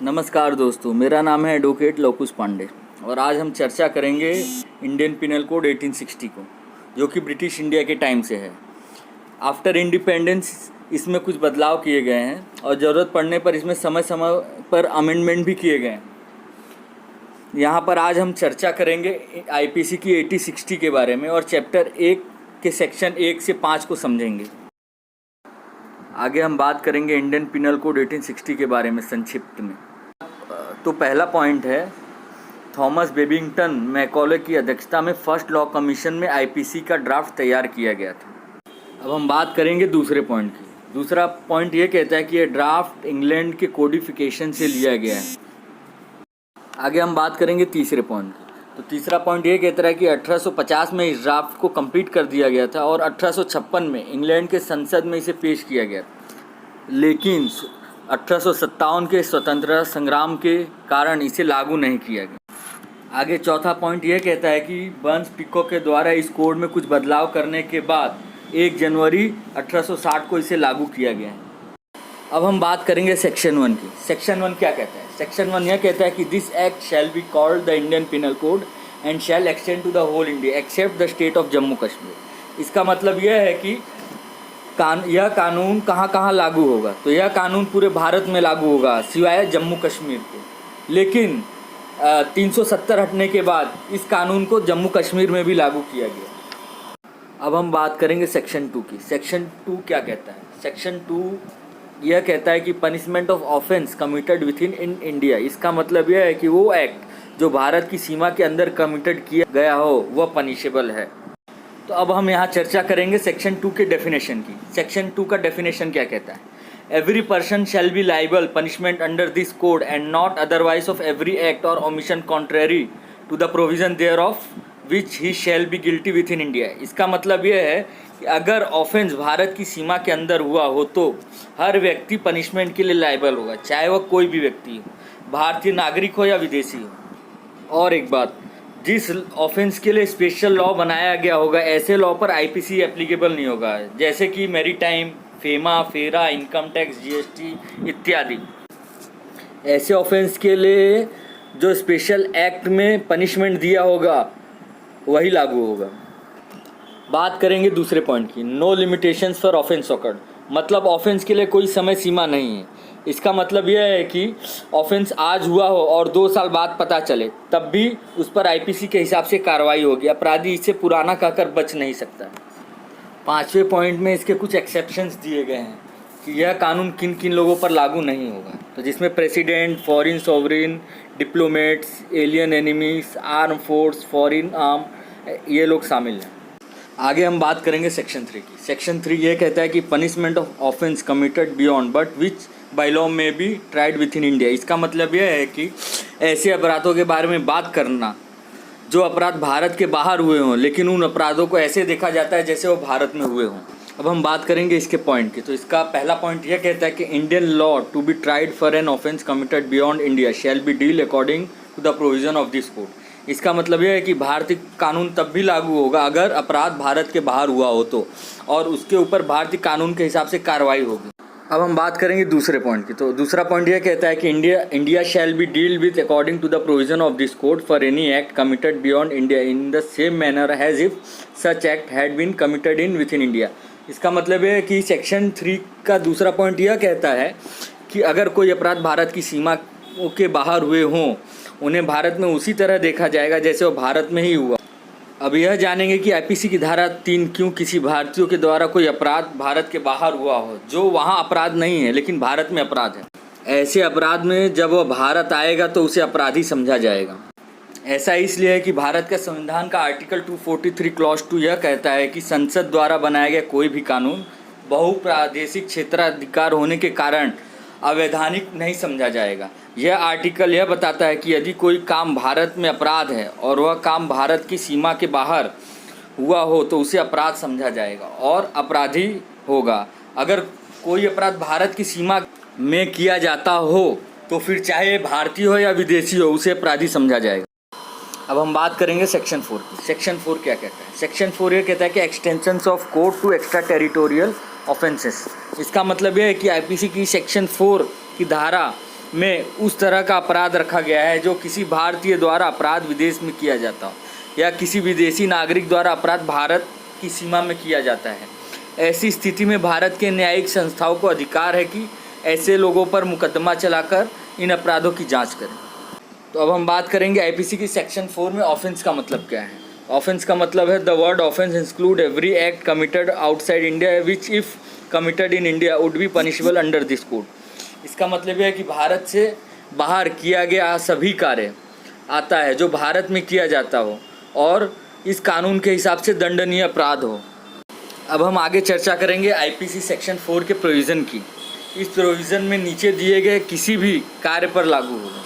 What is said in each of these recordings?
नमस्कार दोस्तों, मेरा नाम है एडवोकेट लवकुश पांडे और आज हम चर्चा करेंगे इंडियन पिनल कोड 1860 को, जो कि ब्रिटिश इंडिया के टाइम से है। आफ्टर इंडिपेंडेंस इसमें कुछ बदलाव किए गए हैं और ज़रूरत पड़ने पर इसमें समय समय पर अमेंडमेंट भी किए गए हैं। यहाँ पर आज हम चर्चा करेंगे आईपीसी की 1860 के बारे में और चैप्टर 1 के सेक्शन 1 से 5 को समझेंगे। आगे हम बात करेंगे इंडियन पिनल कोड 1860 के बारे में संक्षिप्त में। तो पहला पॉइंट है, थॉमस बेबिंगटन मैकॉले की अध्यक्षता में फर्स्ट लॉ कमीशन में आईपीसी का ड्राफ्ट तैयार किया गया था। अब हम बात करेंगे दूसरे पॉइंट की। दूसरा पॉइंट ये कहता है कि ये ड्राफ्ट इंग्लैंड के कोडिफिकेशन से लिया गया है। आगे हम बात करेंगे तीसरे पॉइंट की। तो तीसरा पॉइंट ये कहता है कि 1850 में इस ड्राफ्ट को कंप्लीट कर दिया गया था और 1856 में इंग्लैंड के संसद में इसे पेश किया गया, लेकिन 1857 के स्वतंत्रता संग्राम के कारण इसे लागू नहीं किया गया। आगे चौथा पॉइंट यह कहता है कि बर्न्स पिको के द्वारा इस कोड में कुछ बदलाव करने के बाद 1 जनवरी 1860 को इसे लागू किया गया है। अब हम बात करेंगे सेक्शन 1 की। सेक्शन 1 क्या कहता है? सेक्शन 1 यह कहता है कि this act shall be called the Indian Penal Code and shall extend to the whole India except the state of Jammu Kashmir. इसका मतलब यह है कि यह कानून कहाँ कहाँ लागू होगा। तो यह कानून पूरे भारत में लागू होगा सिवाय जम्मू कश्मीर के। लेकिन 370 हटने के बाद इस कानून को जम्मू कश्मीर में भी लागू किया गया। अब हम बात करेंगे सेक्शन 2 की। सेक्शन 2 क्या कहता है? सेक्शन 2 यह कहता है कि punishment of offence committed with in India. इसका मतलब यह है कि वो एक्ट जो भारत की सीमा के अंदर कमिटेड किया गया हो वह पनिशेबल है। तो अब हम यहाँ चर्चा करेंगे सेक्शन 2 के डेफिनेशन की। सेक्शन 2 का डेफिनेशन क्या कहता है? Every person shall be liable punishment under this code and not otherwise of every act और omission contrary to the provision thereof which he shall be guilty within India. इसका मतलब यह है कि अगर ऑफेंस भारत की सीमा के अंदर हुआ हो तो हर व्यक्ति पनिशमेंट के लिए लाइबल होगा, चाहे वह कोई भी व्यक्ति हो, भारतीय नागरिक हो या विदेशी हो। और एक बात, जिस ऑफेंस के लिए स्पेशल लॉ बनाया गया होगा ऐसे लॉ पर आईपीसी एप्लीकेबल नहीं होगा, जैसे कि मैरीटाइम, फेमा, फेरा, इनकम टैक्स, जीएसटी इत्यादि। ऐसे ऑफेंस के लिए जो स्पेशल एक्ट में पनिशमेंट दिया होगा वही लागू होगा। बात करेंगे दूसरे पॉइंट की। No limitations for offence occurred. मतलब ऑफेंस के लिए कोई समय सीमा नहीं है। इसका मतलब यह है कि ऑफेंस आज हुआ हो और 2 साल बाद पता चले तब भी उस पर आईपीसी के हिसाब से कार्रवाई होगी। अपराधी इससे पुराना कहकर बच नहीं सकता। 5वें पॉइंट में इसके कुछ एक्सेप्शंस दिए गए हैं कि यह कानून किन किन लोगों पर लागू नहीं होगा। तो जिसमें president, foreign sovereign, diplomats, alien enemies, arm force, foreign arm, ये लोग शामिल हैं। आगे हम बात करेंगे सेक्शन 3 की। सेक्शन 3 ये कहता है कि punishment of offence committed beyond but which by law may be tried within India. इसका मतलब यह है कि ऐसे अपराधों के बारे में बात करना जो अपराध भारत के बाहर हुए हों, लेकिन उन अपराधों को ऐसे देखा जाता है जैसे वो भारत में हुए हों। अब हम बात करेंगे इसके पॉइंट की। तो इसका पहला पॉइंट यह कहता है कि Indian law to be tried for an offence committed beyond India shall be deal according to the provision of this code. इसका मतलब यह है कि भारतीय कानून तब भी लागू होगा अगर अपराध भारत के बाहर हुआ हो तो, और उसके ऊपर भारतीय कानून के हिसाब से कार्रवाई होगी। अब हम बात करेंगे दूसरे पॉइंट की। तो दूसरा पॉइंट यह कहता है कि India shall be deal with according to the provision of this code for any act committed beyond India in the same manner has if such act had been committed in within India. इसका मतलब है कि section 3 का दूसरा point यह कहता है कि अगर कोई अपराध भारत की सीमा के बाहर हुए हों उन्हें भारत में उसी तरह देखा जाएगा जैसे वो भारत में ही हुआ। अब यह जानेंगे कि आईपीसी की धारा 3 क्यों किसी भारतीयों के द्वारा कोई अपराध भारत के बाहर हुआ हो जो वहाँ अपराध नहीं है लेकिन भारत में अपराध है। ऐसे अपराध में जब वह भारत आएगा तो उसे अपराधी समझा जाएगा। ऐसा इसलिए है कि भारत का संविधान का आर्टिकल 243 क्लॉज 2 यह कहता है कि संसद द्वारा बनाया गया कोई भी कानून बहुप्रादेशिक क्षेत्राधिकार होने के कारण अवैधानिक नहीं समझा जाएगा। यह आर्टिकल यह बताता है कि यदि कोई काम भारत में अपराध है और वह काम भारत की सीमा के बाहर हुआ हो तो उसे अपराध समझा जाएगा और अपराधी होगा। अगर कोई अपराध भारत की सीमा में किया जाता हो तो फिर चाहे भारतीय हो या विदेशी हो उसे अपराधी समझा जाएगा। अब हम बात करेंगे सेक्शन 4 की। सेक्शन 4 क्या कहता है? सेक्शन 4 ये कहता है कि extensions of code to extraterritorial offences. इसका मतलब यह है कि आईपीसी की सेक्शन 4 की धारा में उस तरह का अपराध रखा गया है जो किसी भारतीय द्वारा अपराध विदेश में किया जाता हो या किसी विदेशी नागरिक द्वारा अपराध भारत की सीमा में किया जाता है। ऐसी स्थिति में भारत के न्यायिक संस्थाओं को अधिकार है कि ऐसे लोगों पर मुकदमा चलाकर इन अपराधों की जांच करें। तो अब हम बात करेंगे आईपीसी की सेक्शन 4 में ऑफेंस का मतलब क्या है। ऑफेंस का मतलब है the word offence include every act committed outside India which if committed in India would be punishable under this code. इसका मतलब यह है कि भारत से बाहर किया गया सभी कार्य आता है जो भारत में किया जाता हो और इस कानून के हिसाब से दंडनीय अपराध हो। अब हम आगे चर्चा करेंगे आईपीसी सेक्शन 4 के प्रोविज़न की। इस प्रोविज़न में नीचे दिए गए किसी भी कार्य पर लागू होगा।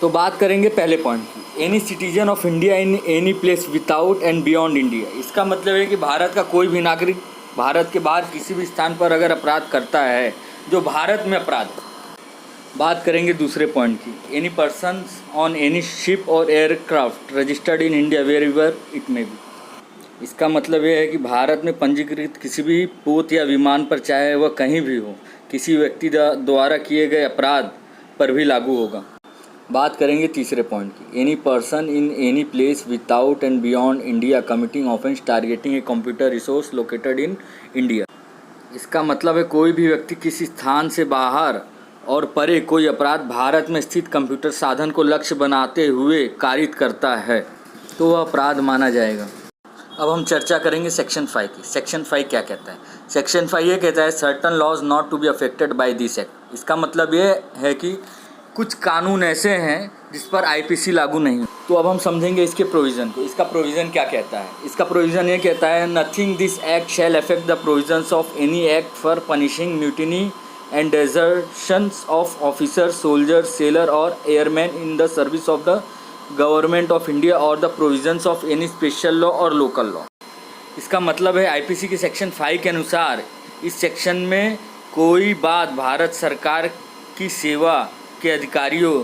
तो बात करेंगे पहले पॉइंट की, any citizen of India in any place without and beyond India. इसका मतलब है कि भारत का कोई भी नागरिक भारत के बाहर किसी भी स्थान पर अगर अपराध करता है जो भारत में अपराध है। बात करेंगे दूसरे पॉइंट की, any person on any ship और aircraft registered in India wherever it may be. इसका मतलब यह है कि भारत में पंजीकृत किसी भी पोत या विमान पर, चाहे वह कहीं भी हो, किसी व्यक्ति द्वारा किए गए अपराध पर भी लागू होगा। बात करेंगे तीसरे पॉइंट की, any person in any place without and beyond India committing offence targeting a computer resource located in India. इसका मतलब है कोई भी व्यक्ति किसी स्थान से बाहर और परे कोई अपराध भारत में स्थित कंप्यूटर साधन को लक्ष्य बनाते हुए कारित करता है तो वह अपराध माना जाएगा। अब हम चर्चा करेंगे सेक्शन 5 की। सेक्शन 5 क्या कहता है? सेक्शन 5 ये कहता है certain laws not to be affected by this act. इसका मतलब ये है कि कुछ कानून ऐसे हैं जिस पर आईपीसी लागू नहीं। तो अब हम समझेंगे इसके प्रोविज़न को। इसका प्रोविज़न क्या कहता है? इसका प्रोविज़न ये कहता है nothing this act shall affect the provisions of any act for punishing mutiny and desertions of officer, soldier, sailor और airman in the service of the government of India और the provisions of any special law और local law. इसका मतलब है IPC के section 5 के अनुसार इस सेक्शन में कोई बात भारत सरकार की सेवा के अधिकारियों,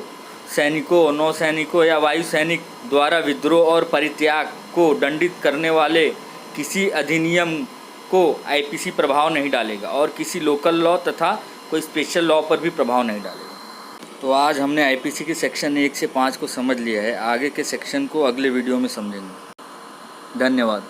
सैनिकों, नौसैनिकों या वायु सैनिक द्वारा विद्रोह और परित्याग को दंडित करने वाले किसी अधिनियम को आईपीसी प्रभाव नहीं डालेगा और किसी लोकल लॉ तथा कोई स्पेशल लॉ पर भी प्रभाव नहीं डालेगा। तो आज हमने आईपीसी के सेक्शन 1 से 5 को समझ लिया है। आगे के सेक्शन को अगले वीडियो में समझेंगे। धन्यवाद।